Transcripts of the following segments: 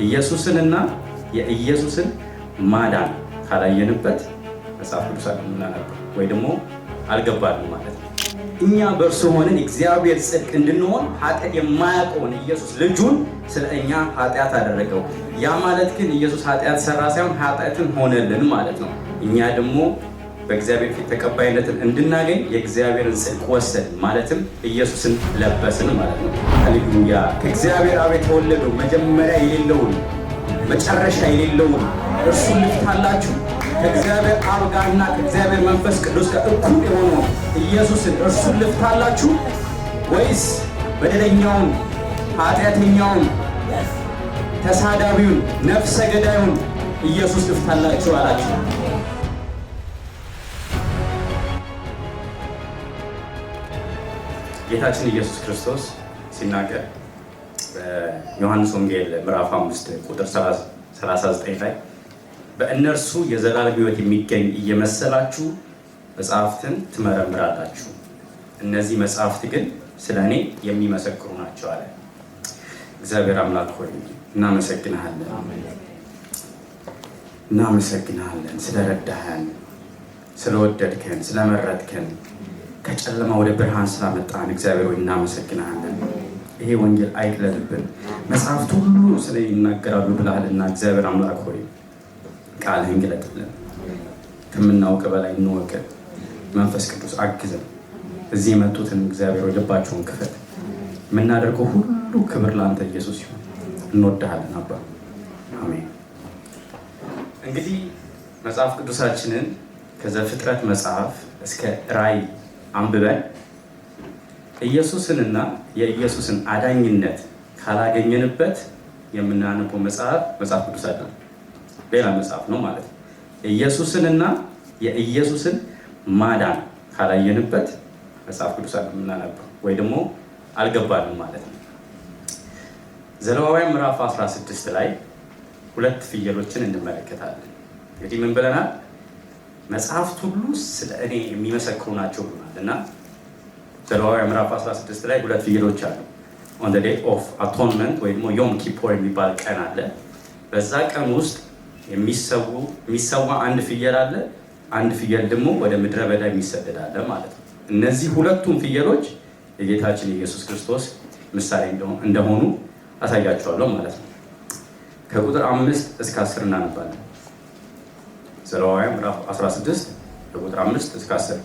ኢየሱስንና የኢየሱስን ማዳን ካላየንበት መጽሐፍ ቅዱስ አናነብም ወይ ደግሞ አልገባንም ማለት ነው። እኛ በእርሱ ሆነን እግዚአብሔር ጽድቅ እንድንሆን ኃጢአት የማያውቀውን ኢየሱስ ልጁን ስለ እኛ ኃጢአት አደረገው። ያ ማለት ግን ኢየሱስ ኃጢአት ሰራ ሳይሆን ኃጢአትን ሆነልን ማለት ነው። እኛ ደግሞ በእግዚአብሔር ፊት ተቀባይነትን እንድናገኝ የእግዚአብሔርን ጽድቅ ወሰድን ማለትም ኢየሱስን ለበስን ማለት ነው። ሃሌሉያ! ከእግዚአብሔር አብ የተወለደው መጀመሪያ የሌለውን መጨረሻ የሌለውን እርሱን ልፍታላችሁ። ከእግዚአብሔር አብ ጋርና ከእግዚአብሔር መንፈስ ቅዱስ ጋር እኩል የሆነው ኢየሱስን እርሱን ልፍታላችሁ ወይስ በደለኛውን፣ ኃጢአተኛውን፣ ተሳዳቢውን፣ ነፍሰ ገዳዩን ኢየሱስ ልፍታላችሁ አላችሁ? ጌታችን ኢየሱስ ክርስቶስ ሲናገር በዮሐንስ ወንጌል ምዕራፍ 5 ቁጥር 39 ላይ በእነርሱ የዘላለም ሕይወት የሚገኝ እየመሰላችሁ መጽሐፍትን ትመረምራላችሁ፣ እነዚህ መጽሐፍት ግን ስለ እኔ የሚመሰክሩ ናቸው አለ። እግዚአብሔር አምላክ ሆይ እናመሰግንሃለን፣ እናመሰግንሃለን ስለረዳህን፣ ስለወደድከን፣ ስለመረጥከን፣ ከጨለማ ወደ ብርሃን ስላመጣን እግዚአብሔር ሆይ እናመሰግንሃለን። ይሄ ወንጌል አይቅለልብን፣ መጽሐፍት ሁሉ ስለ ይናገራሉ ብለሃልና እግዚአብሔር አምላክ ሆይ ቃልህን ግለጥልን፣ ከምናውቅ በላይ እንወቅ። መንፈስ ቅዱስ አግዘን። እዚህ የመጡትን እግዚአብሔር ልባቸውን ክፈት። የምናደርገው ሁሉ ክብር ለአንተ ኢየሱስ ይሁን። እንወድሃለን አባ፣ አሜን። እንግዲህ መጽሐፍ ቅዱሳችንን ከዘፍጥረት መጽሐፍ እስከ ራእይ አንብበን ኢየሱስንና የኢየሱስን አዳኝነት ካላገኘንበት የምናነበው መጽሐፍ ቅዱስ አይደለም፣ ሌላ መጽሐፍ ነው ማለት ነው። ኢየሱስንና የኢየሱስን ማዳን ካላየንበት መጽሐፍ ቅዱስ አይደለም የምናነበው ወይ ደግሞ አልገባንም ማለት ነው። ዘሌዋውያን ምዕራፍ 16 ላይ ሁለት ፍየሎችን እንመለከታለን። እንግዲህ ምን ብለናል? መጽሐፍት ሁሉ ስለ እኔ የሚመሰክሩ ናቸው ብለናል እና ዘሌዋውያን ምዕራፍ 16 ላይ ሁለት ፍየሎች አሉ። on the day of atonement ወይ ደግሞ ዮም ኪፖር የሚባል ቀን አለ። በዛ ቀን ውስጥ የሚሰዋ አንድ ፍየል አለ፣ አንድ ፍየል ደግሞ ወደ ምድረ በዳ የሚሰደድ አለ ማለት ነው። እነዚህ ሁለቱም ፍየሎች የጌታችን ኢየሱስ ክርስቶስ ምሳሌ እንደሆኑ አሳያቸዋለሁ ማለት ነው። ከቁጥር 5 እስከ 10 እናነባለን። ዘሌዋውያን ምዕራፍ 16 ከቁጥር 5 እስከ 10።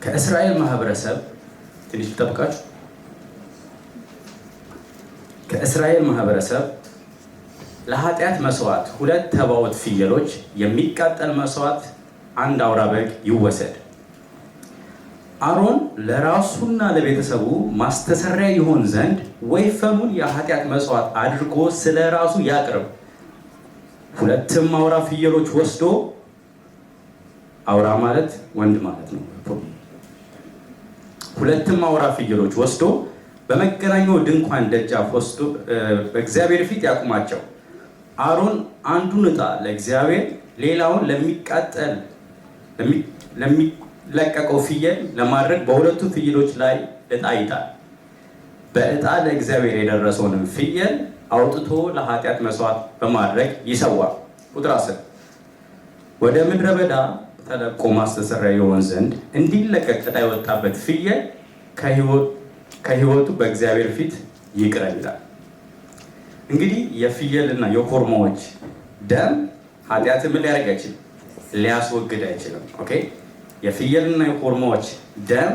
ከእስራኤል ማህበረሰብ ትንሽ ልጠብቃችሁ። ከእስራኤል ማህበረሰብ ለኃጢአት መስዋዕት 2 ተባዖት ፍየሎች፣ የሚቃጠል መስዋዕት 1 አውራ በግ ይወሰድ። አሮን ለራሱና ለቤተሰቡ ማስተሰሪያ ይሆን ዘንድ ወይፈኑን የኃጢአት መስዋዕት አድርጎ ስለ ራሱ ያቅርብ። 2 አውራ ፍየሎች ወስዶ፣ አውራ ማለት ወንድ ማለት ነው። 2 አውራ ፍየሎች ወስዶ በመገናኛው ድንኳን ደጃፍ ወስዶ በእግዚአብሔር ፊት ያቁማቸው። አሮን አንዱን ዕጣ ለእግዚአብሔር፣ ሌላውን ለሚለቀቀው ፍየል ለማድረግ በሁለቱ ፍየሎች ላይ ዕጣ ይጣል። በዕጣ ለእግዚአብሔር የደረሰውንም ፍየል አውጥቶ ለኃጢአት መስዋዕት በማድረግ ይሰዋ። ቁጥር 10 ወደ ምድረ በዳ ተለቆ ማስተሰሪያ ይሆን ዘንድ እንዲለቀቅ ዕጣ የወጣበት ፍየል ከሕይወቱ በእግዚአብሔር ፊት ይቅረብ ይላል። እንግዲህ የፍየልና የኮርማዎች ደም ኃጢአትን ምን ሊያደርግ አይችልም? ሊያስወግድ አይችልም። ኦኬ፣ የፍየልና የኮርማዎች ደም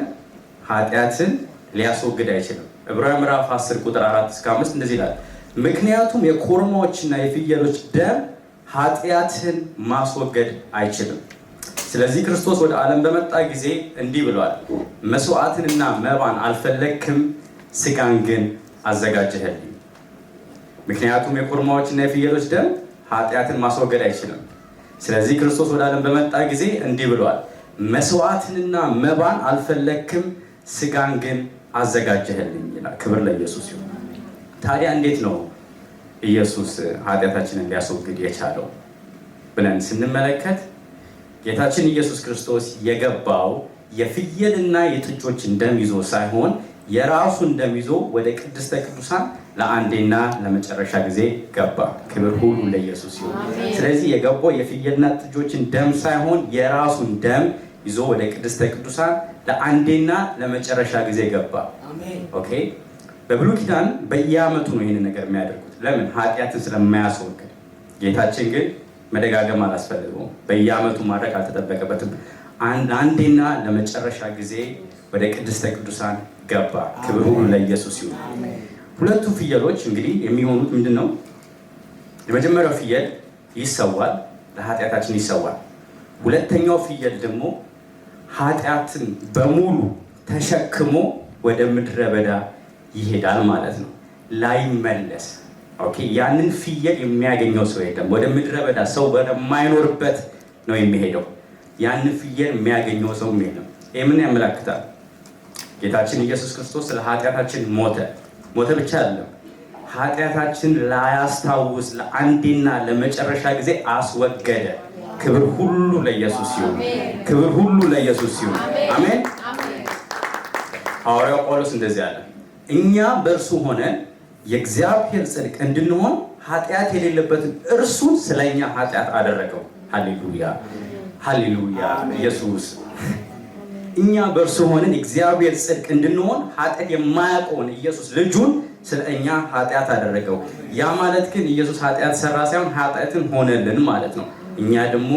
ኃጢአትን ሊያስወግድ አይችልም። ዕብራውያን ምዕራፍ 10 ቁጥር 4 እስከ 5 እንደዚህ ይላል፣ ምክንያቱም የኮርማዎችና የፍየሎች ደም ኃጢአትን ማስወገድ አይችልም። ስለዚህ ክርስቶስ ወደ ዓለም በመጣ ጊዜ እንዲህ ብሏል፣ መስዋዕትንና መባን አልፈለግክም፣ ስጋን ግን አዘጋጀህልኝ። ምክንያቱም የኮርማዎችና የፍየሎች ደም ኃጢአትን ማስወገድ አይችልም። ስለዚህ ክርስቶስ ወደ ዓለም በመጣ ጊዜ እንዲህ ብሏል፣ መስዋዕትንና መባን አልፈለግክም፣ ስጋን ግን አዘጋጀህልኝ ይላል። ክብር ለኢየሱስ ይሁን። ታዲያ እንዴት ነው ኢየሱስ ኃጢአታችንን ሊያስወግድ የቻለው ብለን ስንመለከት ጌታችን ኢየሱስ ክርስቶስ የገባው የፍየልና የጥጆችን ደም ይዞ ሳይሆን የራሱን ደም ይዞ ወደ ቅድስተ ቅዱሳን ለአንዴና ለመጨረሻ ጊዜ ገባ። ክብር ሁሉ ለኢየሱስ ይሁን። ስለዚህ የገባው የፍየልና ጥጆችን ደም ሳይሆን የራሱን ደም ይዞ ወደ ቅድስተ ቅዱሳን ለአንዴና ለመጨረሻ ጊዜ ገባ። ኦኬ። በብሉይ ኪዳን በየዓመቱ ነው ይህንን ነገር የሚያደርጉት። ለምን? ኃጢአትን ስለማያስወግድ። ጌታችን ግን መደጋገም አላስፈልገውም። በየዓመቱ ማድረግ አልተጠበቀበትም። አንዴና ለመጨረሻ ጊዜ ወደ ቅድስተ ቅዱሳን ገባ። ክብር ሁሉ ለኢየሱስ ይሁን። ሁለቱ ፍየሎች እንግዲህ የሚሆኑት ምንድን ነው? የመጀመሪያው ፍየል ይሰዋል፣ ለኃጢአታችን ይሰዋል። ሁለተኛው ፍየል ደግሞ ኃጢአትን በሙሉ ተሸክሞ ወደ ምድረ በዳ ይሄዳል ማለት ነው፣ ላይመለስ። ኦኬ። ያንን ፍየል የሚያገኘው ሰው የለም። ወደ ምድረ በዳ ሰው ወደማይኖርበት ነው የሚሄደው። ያንን ፍየል የሚያገኘው ሰው የለም። ይህ ምን ያመላክታል? ጌታችን ኢየሱስ ክርስቶስ ስለ ኃጢአታችን ሞተ። ሞተ ብቻ አይደለም፣ ኃጢአታችን ላያስታውስ ለአንዴና ለመጨረሻ ጊዜ አስወገደ። ክብር ሁሉ ለኢየሱስ ይሁን። ክብር ሁሉ ለኢየሱስ ይሁን። አሜን። ሐዋርያው ጳውሎስ እንደዚህ አለ፣ እኛ በእርሱ ሆነን የእግዚአብሔር ጽድቅ እንድንሆን ኃጢአት የሌለበትን እርሱን ስለኛ ኃጢአት አደረገው። ሃሌሉያ ሃሌሉያ። ኢየሱስ እኛ በእርሱ ሆነን የእግዚአብሔር ጽድቅ እንድንሆን ኃጢአት የማያውቀውን ኢየሱስ ልጁን ስለ እኛ ኃጢአት አደረገው። ያ ማለት ግን ኢየሱስ ኃጢአት ሰራ ሳይሆን ኃጢአትን ሆነልን ማለት ነው። እኛ ደግሞ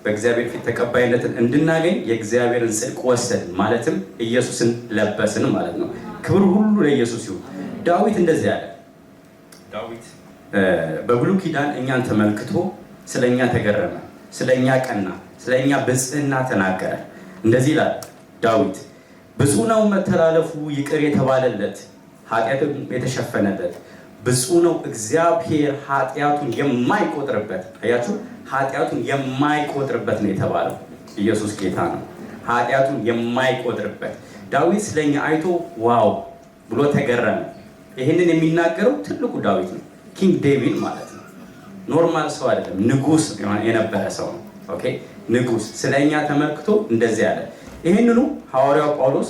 በእግዚአብሔር ፊት ተቀባይነትን እንድናገኝ የእግዚአብሔርን ጽድቅ ወሰድን፣ ማለትም ኢየሱስን ለበስን ማለት ነው። ክብር ሁሉ ለኢየሱስ ይሁን። ዳዊት እንደዚህ ያለ ዳዊት በብሉይ ኪዳን እኛን ተመልክቶ ስለኛ ተገረመ፣ ስለኛ ቀና፣ ስለኛ ብጽዕና ተናገረ። እንደዚህ ይላል ዳዊት፣ ብፁዕ ነው መተላለፉ ይቅር የተባለለት ኃጢአቱን የተሸፈነለት፣ ብፁዕ ነው እግዚአብሔር ኃጢአቱን የማይቆጥርበት። አያችሁ፣ ኃጢአቱን የማይቆጥርበት ነው የተባለው። ኢየሱስ ጌታ ነው። ኃጢአቱን የማይቆጥርበት። ዳዊት ስለኛ አይቶ ዋው ብሎ ተገረመ። ይህንን የሚናገረው ትልቁ ዳዊት ነው፣ ኪንግ ዴቪድ ማለት ነው። ኖርማል ሰው አይደለም፣ ንጉስ የነበረ ሰው ነው። ኦኬ፣ ንጉስ ስለኛ ተመልክቶ እንደዚህ ያለ። ይህንኑ ሐዋርያው ጳውሎስ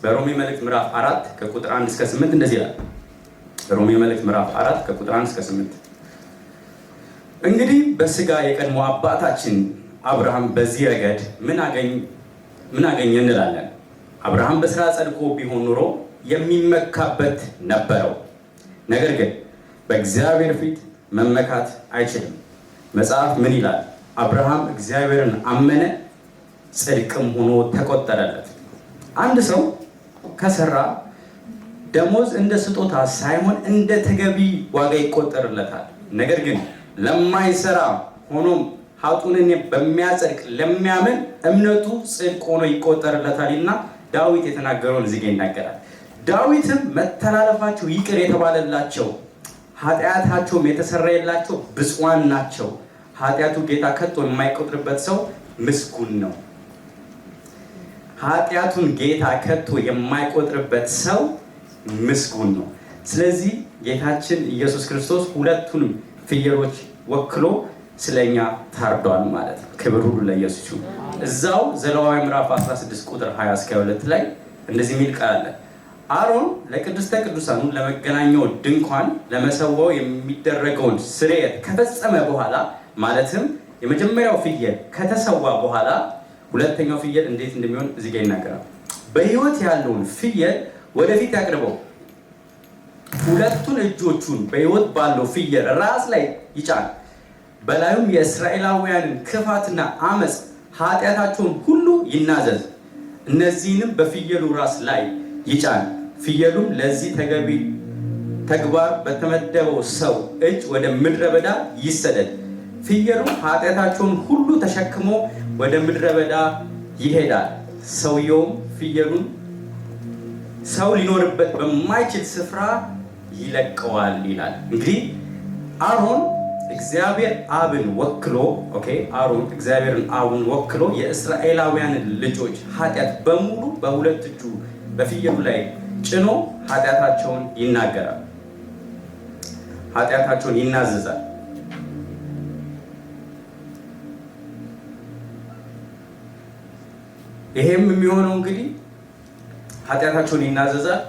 በሮሜ መልእክት ምዕራፍ 4 ከቁጥር 1 እስከ 8 እንደዚህ ይላል። ሮሜ መልእክት ምዕራፍ 4 ከቁጥር 1 እስከ 8 እንግዲህ በስጋ የቀድሞ አባታችን አብርሃም በዚህ ረገድ ምን አገኘ እንላለን? አብርሃም በስራ ጸድቆ ቢሆን ኑሮ የሚመካበት ነበረው። ነገር ግን በእግዚአብሔር ፊት መመካት አይችልም። መጽሐፍ ምን ይላል? አብርሃም እግዚአብሔርን አመነ፣ ጽድቅም ሆኖ ተቆጠረለት። አንድ ሰው ከሰራ ደሞዝ እንደ ስጦታ ሳይሆን እንደ ተገቢ ዋጋ ይቆጠርለታል። ነገር ግን ለማይሰራ ሆኖም ኃጢአቱን በሚያጸድቅ ለሚያምን እምነቱ ጽድቅ ሆኖ ይቆጠርለታል እና ዳዊት የተናገረውን እዚህ ጋር ይናገራል። ዳዊትም መተላለፋቸው ይቅር የተባለላቸው ኃጢአታቸውም የተሰረየላቸው ብፁዓን ናቸው። ኃጢአቱ ጌታ ከቶ የማይቆጥርበት ሰው ምስጉን ነው። ኃጢአቱን ጌታ ከቶ የማይቆጥርበት ሰው ምስጉን ነው። ስለዚህ ጌታችን ኢየሱስ ክርስቶስ ሁለቱንም ፍየሎች ወክሎ ስለኛ ታርዷል ማለት ነው። ክብር ሁሉ ለኢየሱስ ይሁን። እዛው ዘሌዋውያን ምዕራፍ 16 ቁጥር 20 እስከ 22 ላይ እንደዚህ የሚል ቃል አለ። አሮን ለቅድስተ ቅዱሳኑ ለመገናኛው ድንኳን ለመሰዋው የሚደረገውን ስርየት ከፈጸመ በኋላ ማለትም የመጀመሪያው ፍየል ከተሰዋ በኋላ ሁለተኛው ፍየል እንዴት እንደሚሆን እዚህ ጋር ይናገራል። በሕይወት ያለውን ፍየል ወደፊት ያቅርበው፣ ሁለቱን እጆቹን በሕይወት ባለው ፍየል ራስ ላይ ይጫን፣ በላዩም የእስራኤላውያንን ክፋትና አመፅ ኃጢአታቸውን ሁሉ ይናዘዝ፣ እነዚህንም በፍየሉ ራስ ላይ ይጫን። ፍየሉም ለዚህ ተገቢ ተግባር በተመደበው ሰው እጅ ወደ ምድረ በዳ ይሰደድ። ፍየሉ ኃጢአታቸውን ሁሉ ተሸክሞ ወደ ምድረ በዳ ይሄዳል። ሰውየውም ፍየሉን ሰው ሊኖርበት በማይችል ስፍራ ይለቀዋል ይላል። እንግዲህ አሮን እግዚአብሔር አብን ወክሎ አሮን እግዚአብሔርን አብን ወክሎ የእስራኤላውያንን ልጆች ኃጢአት በሙሉ በሁለት እጁ በፍየሉ ላይ ጭኖ ኃጢአታቸውን ይናገራል፣ ኃጢአታቸውን ይናዘዛል። ይሄም የሚሆነው እንግዲህ ኃጢአታቸውን ይናዘዛል፣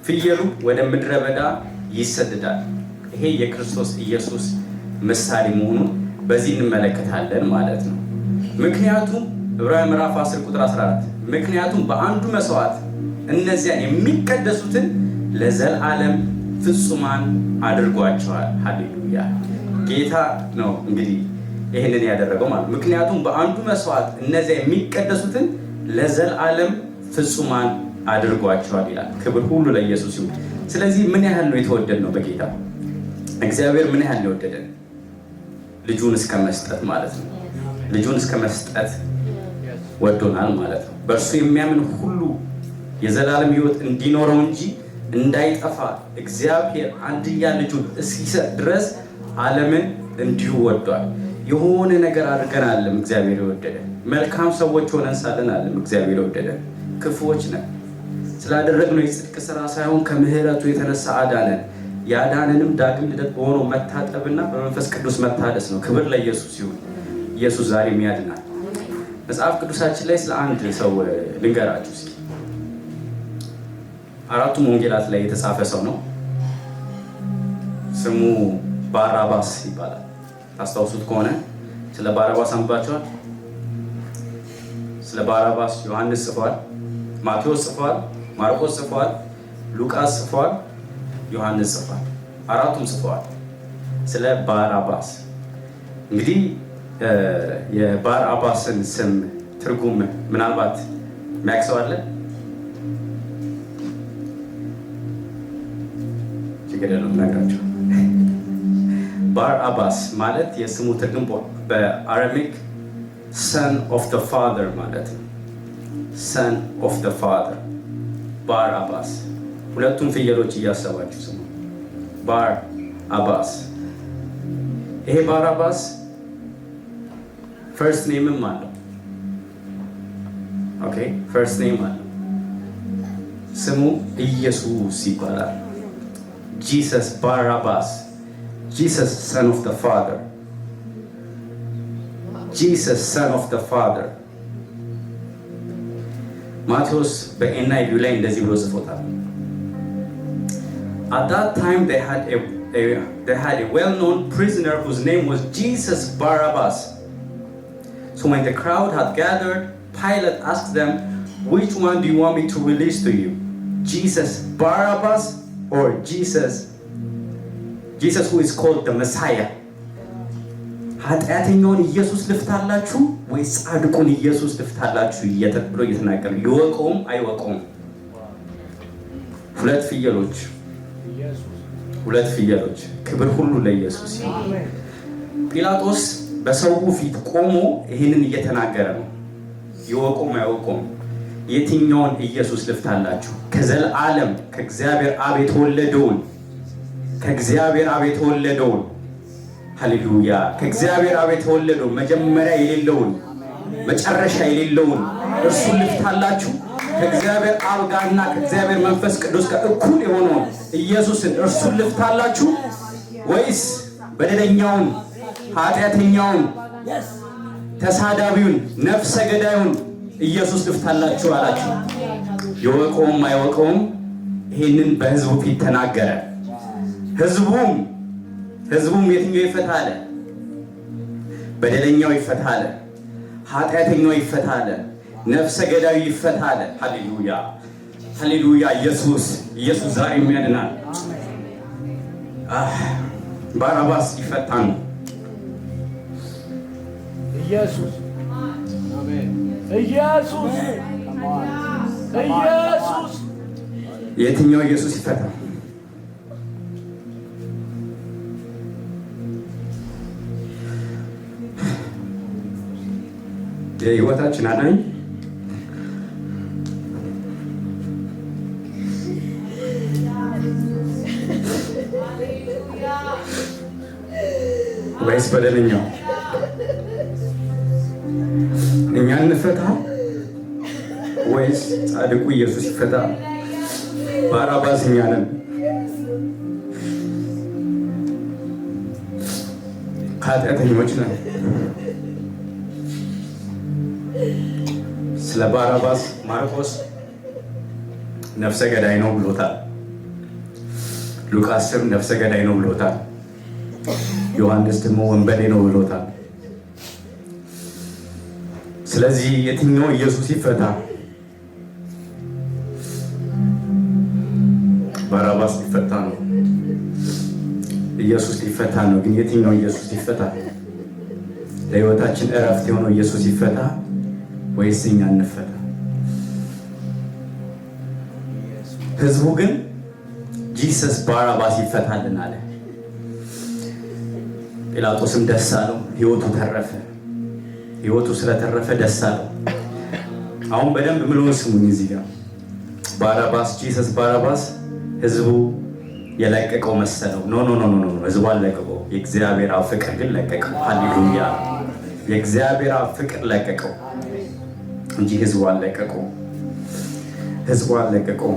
ፍየሉ ወደ ምድረ በዳ ይሰደዳል። ይሄ የክርስቶስ ኢየሱስ ምሳሌ መሆኑን በዚህ እንመለከታለን ማለት ነው። ምክንያቱም ዕብራውያን ምዕራፍ 10 ቁጥር 14 ምክንያቱም በአንዱ መስዋዕት እነዚያን የሚቀደሱትን ለዘላለም ፍጹማን አድርጓቸዋል። ሃሌሉያ! ጌታ ነው እንግዲህ ይህንን ያደረገው ማለት ነው። ምክንያቱም በአንዱ መስዋዕት እነዚያ የሚቀደሱትን ለዘላለም ፍጹማን አድርጓቸዋል ይላል። ክብር ሁሉ ለኢየሱስ ይሁን። ስለዚህ ምን ያህል ነው የተወደድነው በጌታ? እግዚአብሔር ምን ያህል ነው የወደደን? ልጁን እስከ መስጠት ማለት ነው። ልጁን እስከ መስጠት ወዶናል ማለት ነው። በእርሱ የሚያምን ሁሉ የዘላለም ሕይወት እንዲኖረው እንጂ እንዳይጠፋ እግዚአብሔር አንድያ ልጁን እስኪሰጥ ድረስ ዓለምን እንዲሁ ወዷል። የሆነ ነገር አድርገን አለም እግዚአብሔር የወደደን። መልካም ሰዎች ሆነን ሳለን አለም እግዚአብሔር የወደደን። ክፉዎች ነን። ስላደረግነው የጽድቅ ስራ ሳይሆን ከምሕረቱ የተነሳ አዳነን። ያዳነንም ዳግም ልደት በሆነው መታጠብና በመንፈስ ቅዱስ መታደስ ነው። ክብር ለኢየሱስ ይሁን። ኢየሱስ ዛሬም ያድናል። መጽሐፍ ቅዱሳችን ላይ ስለ አንድ ሰው ልንገራችሁ እስኪ። አራቱም ወንጌላት ላይ የተጻፈ ሰው ነው። ስሙ ባራባስ ይባላል። ታስታውሱት ከሆነ ስለ ባራባስ አንብባችኋል። ስለ ባራባስ ዮሐንስ ጽፏል፣ ማቴዎስ ጽፏል፣ ማርቆስ ጽፏል፣ ሉቃስ ጽፏል፣ ዮሐንስ ጽፏል። አራቱም ጽፏል ስለ ባራባስ። እንግዲህ የባራባስን ስም ትርጉም ምናልባት የሚያውቅ ሰው አለ? ችግር የለውም እነግራቸዋለሁ። ባራባስ ማለት የስሙ ትርጉም በአረሚክ ሰን ኦፍ ዘ ፋዘር ማለት ነው። ሰን ኦፍ ዘ ፋዘር ባራባስ። ሁለቱም ፍየሎች እያሰባችሁ ስሙ። ባራባስ። ይሄ ባራባስ ፈርስት ኔምም አለው። ኦኬ፣ ፈርስት ኔም አለው። ስሙ ኢየሱስ ይባላል። ጂሰስ ባራባስ። Jesus, son of the Father. Jesus, son of the Father. ማቴዎስ በኤንአይቪ ላይ እንደዚህ ብሎ ጽፎታል። At that time they had a well-known prisoner whose name was Jesus Barabbas. So when the crowd had gathered, Pilate asked them, "Which one do you want me to release to you? Jesus Barabbas or Jesus who is called the Messiah?" ኃጢአተኛውን ኢየሱስ ልፍታላችሁ ወይስ ጻድቁን ኢየሱስ ልፍታላችሁ ብሎ እየተናገረ ይወቀውም አይወቀውም። ሁለት ፍየሎች። ክብር ሁሉ ለኢየሱስ ይሁን። ጲላጦስ በሰው ፊት ቆሞ ይህንን እየተናገረ ነው። ይወቀውም አይወቀውም። የትኛውን ኢየሱስ ልፍታላችሁ? ከዘላለም ከእግዚአብሔር አብ የተወለደውን ሃሌሉያ! ከእግዚአብሔር አብ የተወለደውን መጀመሪያ የሌለውን መጨረሻ የሌለውን እርሱን ልፍታላችሁ? ከእግዚአብሔር አብ ጋርና ከእግዚአብሔር መንፈስ ቅዱስ ጋር እኩል የሆነውን ኢየሱስን እርሱን ልፍታላችሁ? ወይስ በደለኛውን፣ ኃጢአተኛውን፣ ተሳዳቢውን፣ ነፍሰ ገዳዩን ኢየሱስ ልፍታላችሁ አላችሁ? ይወቀውም አይወቀውም ይህንን በሕዝቡ ፊት ተናገረ። ሕዝቡም የትኛው ይፈታ አለ? በደለኛው ይፈታ አለ፣ ኃጢአተኛው ይፈታ አለ፣ ነፍሰ ገዳዩ ይፈታ አለ። ሃሌሉያ ሃሌሉያ! ኢየሱስ ዛሬም ያድናል። ባራባስ ይፈታ ነው። ኢየሱስ የትኛው ኢየሱስ ይፈታ? የህይወታችን አዳኝ ወይስ በደለኛው? እኛ እንፈታ ወይስ ጻድቁ ኢየሱስ ይፈታ? ባራባስ እኛ ነን። ኃጢአተኞች ነን። ስለ ባራባስ ማርቆስ ነፍሰ ገዳይ ነው ብሎታል። ሉቃስም ነፍሰ ገዳይ ነው ብሎታል። ዮሐንስ ደግሞ ወንበዴ ነው ብሎታል። ስለዚህ የትኛው ኢየሱስ ይፈታ? ባራባስ ሊፈታ ነው፣ ኢየሱስ ሊፈታ ነው። ግን የትኛው ኢየሱስ ይፈታ? ለሕይወታችን እረፍት የሆነው ኢየሱስ ይፈታ ወይስ እኛ እንፈታ? ህዝቡ ግን ጂሰስ ባራባስ ይፈታልን አለ። ጲላጦስም ደስ አለው፣ ህይወቱ ተረፈ። ህይወቱ ስለተረፈ ደስ አለው። አሁን በደንብ ምሎን ስሙኝ። እዚህ ጋር ባራባስ ጂሰስ ባራባስ ህዝቡ የለቀቀው መሰለው። ኖ ኖ ኖ ኖ፣ ህዝቡ አልለቀቀው። የእግዚአብሔር አብ ፍቅር ግን ለቀቀው። ሃሌሉያ! የእግዚአብሔር አብ ፍቅር ለቀቀው እንጂ ህዝቡ አልለቀቀው። ህዝቡ አልለቀቀው።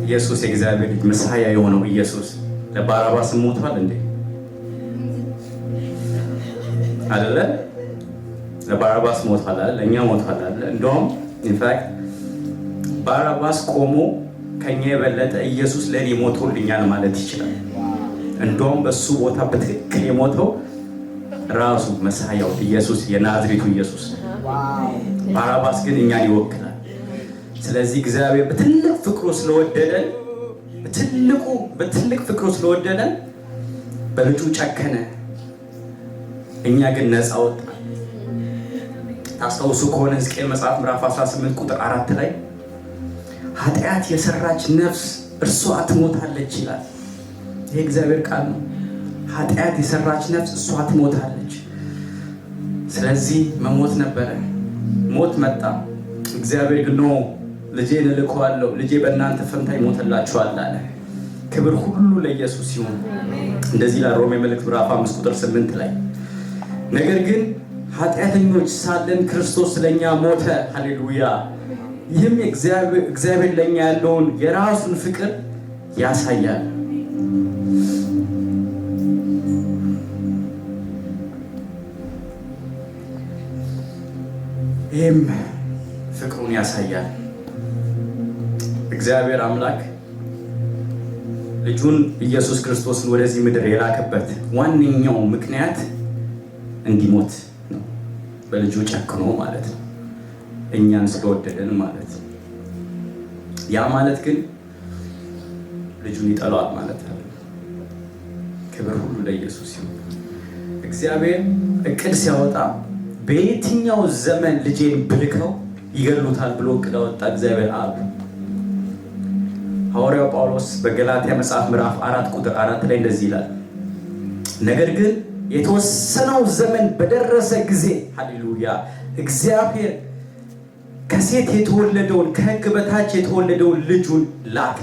ኢየሱስ የእግዚአብሔር ልጅ መሳያ የሆነው ኢየሱስ ለባራባስ ሞቷል እንዴ? አይደለ? ለባራባስ ሞቷል አይደል? ለእኛ ሞቷል አይደል? እንደውም ኢንፋክት ባራባስ ቆሞ ከኛ የበለጠ ኢየሱስ ለኔ ሞቶልኛል ማለት ይችላል። እንደውም በሱ ቦታ በትክክል የሞተው ራሱ መሳያው ኢየሱስ፣ የናዝሬቱ ኢየሱስ። ባራባስ ግን እኛን ይወክላል። ስለዚህ እግዚአብሔር በትልቅ ፍቅሩ ስለወደደን በትልቅ ፍቅሩ ስለወደደን በልጁ ጨከነ። እኛ ግን ነፃ ወጣ። ታስታውሱ ከሆነ ሕዝቅኤል መጽሐፍ ምዕራፍ 18 ቁጥር 4 ላይ ኃጢአት የሰራች ነፍስ እርሷ ትሞታለች ይላል። ይሄ እግዚአብሔር ቃል ነው። ኃጢአት የሰራች ነፍስ እሷ ትሞታለች። ስለዚህ መሞት ነበረ፣ ሞት መጣ። እግዚአብሔር ግን ነው ልጄን እልከዋለሁ፣ ልጄ በእናንተ ፈንታ ይሞትላችኋል አለ። ክብር ሁሉ ለኢየሱስ ይሁን። እንደዚህ ላይ ሮሜ መልእክት ምዕራፍ 5 ቁጥር 8 ላይ ነገር ግን ኃጢአተኞች ሳለን ክርስቶስ ለኛ ሞተ። ሃሌሉያ! ይህም እግዚአብሔር ለኛ ያለውን የራሱን ፍቅር ያሳያል። ይህም ፍቅሩን ያሳያል። እግዚአብሔር አምላክ ልጁን ኢየሱስ ክርስቶስን ወደዚህ ምድር የላከበት ዋነኛው ምክንያት እንዲሞት ነው። በልጁ ጨክኖ ማለት ነው፣ እኛን ስለወደደን ማለት ነው። ያ ማለት ግን ልጁን ይጠላዋል ማለት ነው። ክብር ሁሉ ለኢየሱስ ይሁን። እግዚአብሔር እቅድ ሲያወጣ በየትኛው ዘመን ልጄን ብልከው ይገሉታል ብሎ እቅድ አወጣ እግዚአብሔር አብ። ሐዋርያው ጳውሎስ በገላትያ መጽሐፍ ምዕራፍ 4 ቁጥር 4 ላይ እንደዚህ ይላል፣ ነገር ግን የተወሰነው ዘመን በደረሰ ጊዜ ሃሌሉያ እግዚአብሔር ከሴት የተወለደውን ከሕግ በታች የተወለደውን ልጁን ላከ።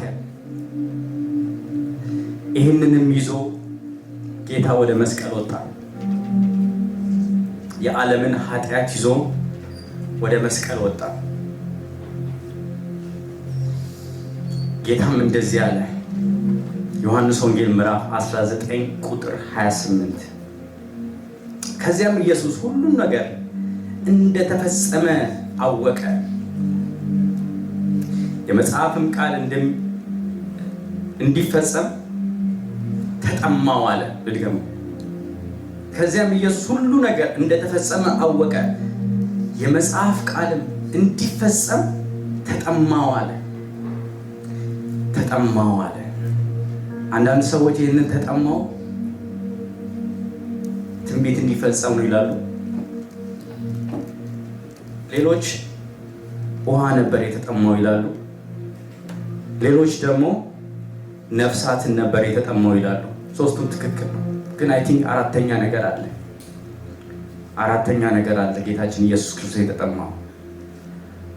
ይህንንም ይዞ ጌታ ወደ መስቀል ወጣ። የዓለምን ኃጢአት ይዞ ወደ መስቀል ወጣ። ጌታም እንደዚህ አለ። ዮሐንስ ወንጌል ምዕራፍ 19 ቁጥር 28 ከዚያም ኢየሱስ ሁሉም ነገር እንደተፈጸመ አወቀ፣ የመጽሐፍም ቃል እንዲፈጸም ተጠማው አለ። ልድገም። ከዚያም ኢየሱስ ሁሉ ነገር እንደተፈጸመ አወቀ፣ የመጽሐፍ ቃልም እንዲፈጸም ተጠማው አለ። ተጠማው አለ። አንዳንድ ሰዎች ይህንን ተጠማው ትንቢት እንዲፈጸም ነው ይላሉ። ሌሎች ውሃ ነበር የተጠማው ይላሉ። ሌሎች ደግሞ ነፍሳትን ነበር የተጠማው ይላሉ። ሶስቱም ትክክል ነው። ግን አይ ቲንክ አራተኛ ነገር አለ። ጌታችን ኢየሱስ ክርስቶስ የተጠማው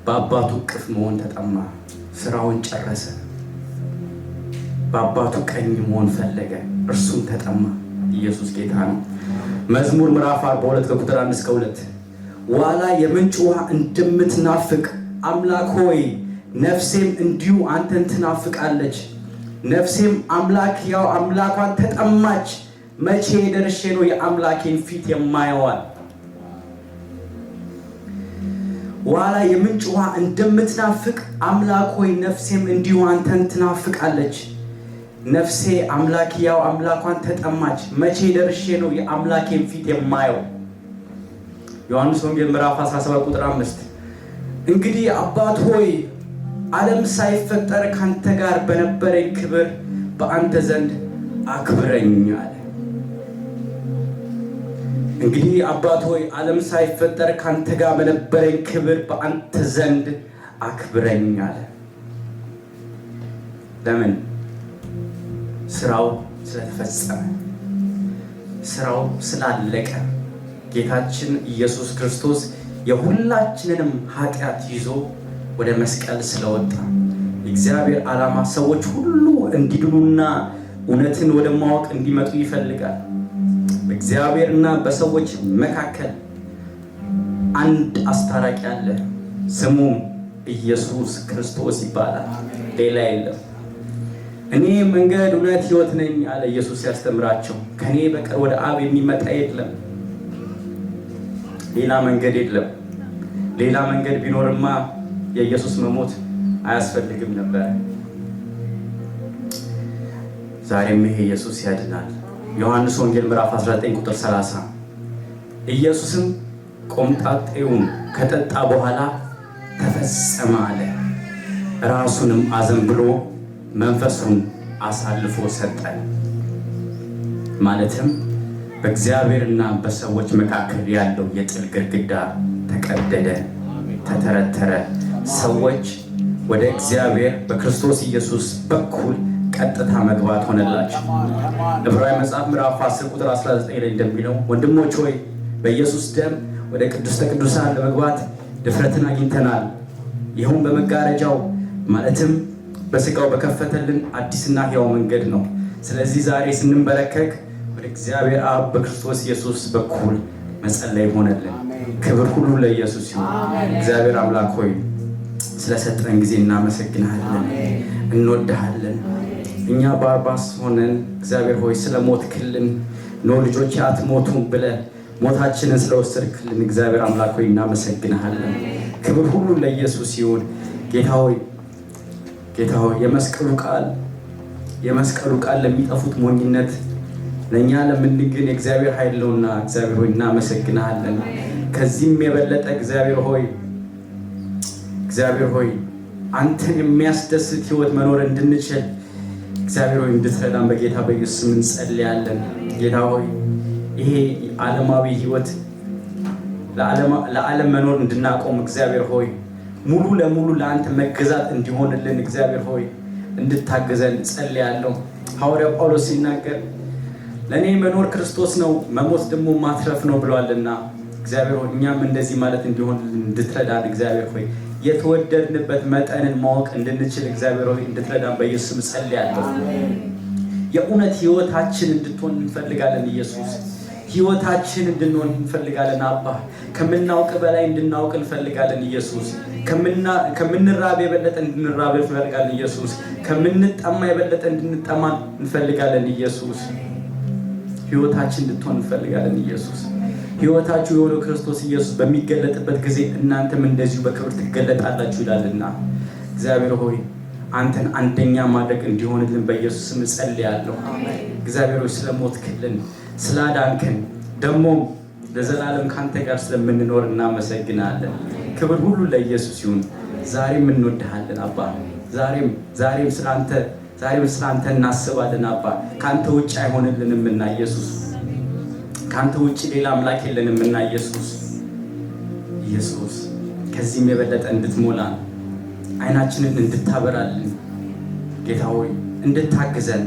በአባቱ እቅፍ መሆን ተጠማ። ስራውን ጨረሰ። በአባቱ ቀኝ መሆን ፈለገ። እርሱም ተጠማ። ኢየሱስ ጌታ ነው። መዝሙር ምዕራፍ 42 ከቁጥር 1 እስከ 2 ዋላ የምንጭ ውሃ እንደምትናፍቅ አምላክ ሆይ ነፍሴም እንዲሁ አንተን ትናፍቃለች። ነፍሴም አምላክ ያው አምላኳን ተጠማች፣ መቼ ደርሼ ነው የአምላኬን ፊት የማየዋል? ዋላ የምንጭ ውሃ እንደምትናፍቅ አምላክ ሆይ ነፍሴም እንዲሁ አንተን ትናፍቃለች። ነፍሴ አምላክ ያው አምላኳን ተጠማች። መቼ ደርሼ ነው የአምላኬን ፊት የማየው? ዮሐንስ ወንጌል ምዕራፍ 17 ቁጥር 5 እንግዲህ አባት ሆይ ዓለም ሳይፈጠር ካንተ ጋር በነበረኝ ክብር በአንተ ዘንድ አክብረኝ አለ። እንግዲህ አባት ሆይ ዓለም ሳይፈጠር ካንተ ጋር በነበረኝ ክብር በአንተ ዘንድ አክብረኝ አለ። ለምን? ስራው ስለተፈጸመ፣ ስራው ስላለቀ፣ ጌታችን ኢየሱስ ክርስቶስ የሁላችንንም ኃጢአት ይዞ ወደ መስቀል ስለወጣ የእግዚአብሔር ዓላማ ሰዎች ሁሉ እንዲድኑና እውነትን ወደ ማወቅ እንዲመጡ ይፈልጋል። በእግዚአብሔርና በሰዎች መካከል አንድ አስታራቂ አለ። ስሙም ኢየሱስ ክርስቶስ ይባላል። ሌላ የለም። እኔ መንገድ፣ እውነት፣ ሕይወት ነኝ አለ ኢየሱስ ሲያስተምራቸው። ከኔ በቀር ወደ አብ የሚመጣ የለም። ሌላ መንገድ የለም። ሌላ መንገድ ቢኖርማ የኢየሱስ መሞት አያስፈልግም ነበር። ዛሬም ይሄ ኢየሱስ ያድናል። ዮሐንስ ወንጌል ምዕራፍ 19 ቁጥር 30 ኢየሱስም ቆምጣጤውን ከጠጣ በኋላ ተፈጸመ አለ። ራሱንም አዘንብሎ መንፈሱን አሳልፎ ሰጠ። ማለትም በእግዚአብሔርና በሰዎች መካከል ያለው የጥል ግድግዳ ተቀደደ፣ ተተረተረ። ሰዎች ወደ እግዚአብሔር በክርስቶስ ኢየሱስ በኩል ቀጥታ መግባት ሆነላቸው። ዕብራውያን መጽሐፍ ምዕራፍ 10 ቁጥር 19 ላይ እንደሚለው ወንድሞች ሆይ በኢየሱስ ደም ወደ ቅድስተ ቅዱሳን ለመግባት ድፍረትን አግኝተናል። ይኸውም በመጋረጃው ማለትም በሥጋው በከፈተልን አዲስና ሕያው መንገድ ነው። ስለዚህ ዛሬ ስንንበረከክ ወደ እግዚአብሔር አብ በክርስቶስ ኢየሱስ በኩል መጸለይ ሆነልን። ክብር ሁሉ ለኢየሱስ ይሁን። እግዚአብሔር አምላክ ሆይ ስለሰጠን ጊዜ እናመሰግናለን፣ እንወድሃለን። እኛ ባርባስ ሆነን እግዚአብሔር ሆይ ስለሞትክልን ኖ ልጆች አትሞቱም ብለህ ሞታችንን ስለወሰድክልን እግዚአብሔር አምላክ ሆይ እናመሰግናለን። ክብር ሁሉ ለኢየሱስ ይሁን። ጌታ ሆይ የመስቀሉ ቃል ለሚጠፉት ሞኝነት፣ ለእኛ ለምንድን የእግዚአብሔር ኃይል ነውና እግዚአብሔር ሆይ እናመሰግናለን። ከዚህም የበለጠ እግዚአብሔር ሆይ አንተን የሚያስደስት ህይወት መኖር እንድንችል እግዚአብሔር ሆይ እንድትረዳን በጌታ በኢየሱስ ስም እንጸልያለን። ጌታ ሆይ ይሄ ዓለማዊ ህይወት ለዓለም መኖር እንድናቆም እግዚአብሔር ሆይ ሙሉ ለሙሉ ለአንተ መገዛት እንዲሆንልን እግዚአብሔር ሆይ እንድታገዘን ጸልያለሁ። ሐዋርያው ጳውሎስ ሲናገር ለእኔ መኖር ክርስቶስ ነው፣ መሞት ደግሞ ማትረፍ ነው ብሏልና እግዚአብሔር ሆይ እኛም እንደዚህ ማለት እንዲሆንልን እንድትረዳን እግዚአብሔር ሆይ የተወደድንበት መጠንን ማወቅ እንድንችል እግዚአብሔር ሆይ እንድትረዳን በኢየሱስ ስም ጸልያለሁ። የእውነት ህይወታችን እንድትሆን እንፈልጋለን። ኢየሱስ ህይወታችን እንድንሆን እንፈልጋለን። አባ ከምናውቅ በላይ እንድናውቅ እንፈልጋለን። ኢየሱስ ከምንራብ የበለጠ እንድንራብ እንፈልጋለን። ኢየሱስ ከምንጠማ የበለጠ እንድንጠማ እንፈልጋለን። ኢየሱስ ህይወታችን እንድትሆን እንፈልጋለን። ኢየሱስ ህይወታችሁ የሆነው ክርስቶስ ኢየሱስ በሚገለጥበት ጊዜ እናንተም እንደዚሁ በክብር ትገለጣላችሁ ይላልና እግዚአብሔር ሆይ አንተን አንደኛ ማድረግ እንዲሆንልን በኢየሱስ ስም ጸልያለሁ። እግዚአብሔር ሆይ ስለሞትክልን ስላዳንከን ደግሞ ለዘላለም ካንተ ጋር ስለምንኖር እናመሰግናለን። ክብር ሁሉ ለኢየሱስ ይሁን። ዛሬም እንወድሃለን አባ። ዛሬም ስላንተ እናስባለን አባ። ካንተ ውጭ አይሆንልንምና ኢየሱስ፣ ካንተ ውጭ ሌላ አምላክ የለንምና ኢየሱስ ከዚህም የበለጠ እንድትሞላን አይናችንን እንድታበራልን ጌታ ሆይ እንድታግዘን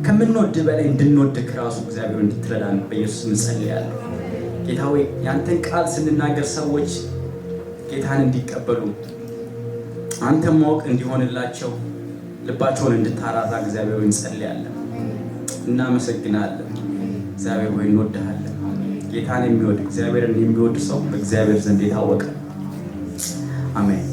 ከምንወድ በላይ እንድንወድክ ራሱ እግዚአብሔር እንድትረዳን በኢየሱስ እንጸልያለን። ጌታ ሆይ ያንተን ቃል ስንናገር ሰዎች ጌታን እንዲቀበሉ አንተን ማወቅ እንዲሆንላቸው ልባቸውን እንድታራራ እግዚአብሔር ሆይ እንጸልያለን። እናመሰግናለን እግዚአብሔር ሆይ እንወድሃለን። ጌታን የሚወድ እግዚአብሔርን የሚወድ ሰው በእግዚአብሔር ዘንድ የታወቀ አሜን።